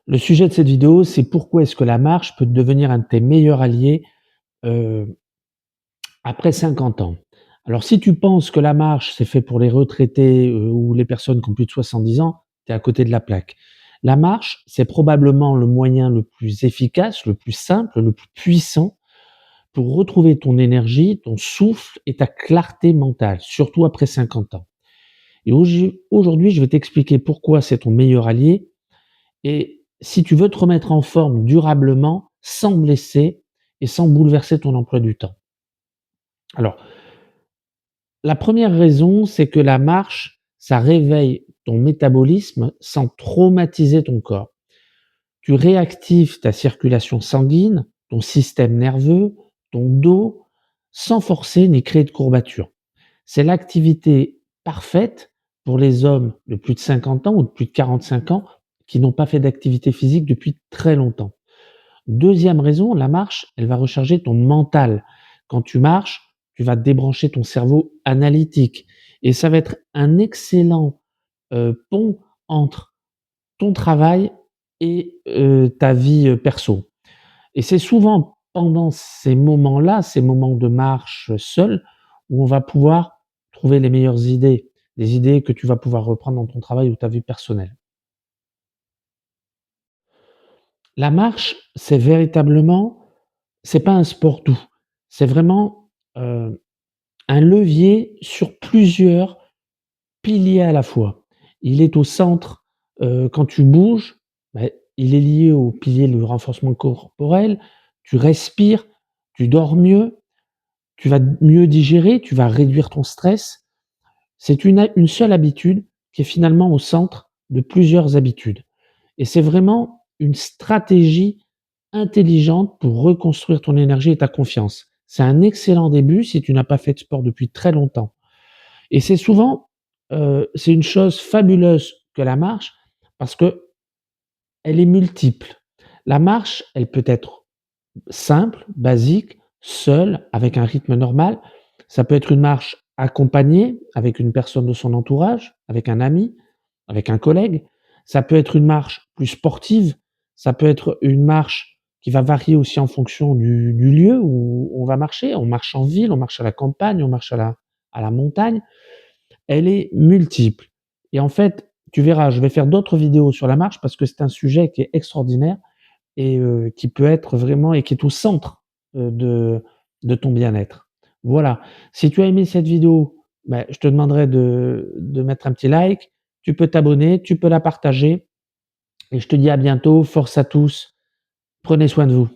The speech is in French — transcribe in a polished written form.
Le sujet de cette vidéo, c'est pourquoi est-ce que la marche peut devenir un de tes meilleurs alliés, heu, après 50 ans. Alors si tu penses que la marche, c'est fait pour les retraités, ou les personnes qui ont plus de 70 ans, tu es à côté de la plaque. La marche, c'est probablement le moyen le plus efficace, le plus simple, le plus puissant pour retrouver ton énergie, ton souffle et ta clarté mentale, surtout après 50 ans. Et aujourd'hui, je vais t'expliquer pourquoi c'est ton meilleur allié et si tu veux te remettre en forme durablement, sans blesser et sans bouleverser ton emploi du temps. Alors, la première raison, c'est que la marche, ça réveille ton métabolisme sans traumatiser ton corps. Tu réactives ta circulation sanguine, ton système nerveux, ton dos, sans forcer ni créer de courbatures. C'est l'activité parfaite pour les hommes de plus de 50 ans ou de plus de 45 ans qui n'ont pas fait d'activité physique depuis très longtemps. Deuxième raison, la marche, elle va recharger ton mental. Quand tu marches, tu vas débrancher ton cerveau analytique et ça va être un excellent, pont entre ton travail et ta vie, perso. Et c'est souvent pendant ces moments-là, ces moments de marche seul, où on va pouvoir trouver les meilleures idées, des idées que tu vas pouvoir reprendre dans ton travail ou ta vie personnelle. La marche, c'est véritablement c'est pas un sport doux. C'est vraiment, un levier sur plusieurs piliers à la fois. Il est au centre, quand tu bouges, beh, il est lié au pilier le renforcement corporel, tu respires, tu dors mieux, tu vas mieux digérer, tu vas réduire ton stress. C'est une seule habitude qui est finalement au centre de plusieurs habitudes et c'est vraiment une stratégie intelligente pour reconstruire ton énergie et ta confiance. C'est un excellent début si tu n'as pas fait de sport depuis très longtemps et c'est souvent, c'est une chose fabuleuse que la marche parce qu'elle est multiple. La marche, elle peut être simple, basique, seule, avec un rythme normal. Ça peut être une marche accompagnée avec une personne de son entourage, avec un ami, avec un collègue. Ça peut être une marche plus sportive. Ça peut être une marche qui va varier aussi en fonction du lieu où on va marcher. On marche en ville, on marche à la campagne, on marche à la montagne. Elle est multiple et en fait, tu verras, je vais faire d'autres vidéos sur la marche parce que c'est un sujet qui est extraordinaire et qui peut être vraiment et qui est au centre, de ton bien-être. Voilà. Si tu as aimé cette vidéo, bah, je te demanderai de mettre un petit like. Tu peux t'abonner, tu peux la partager et je te dis à bientôt. Force à tous. Prenez soin de vous.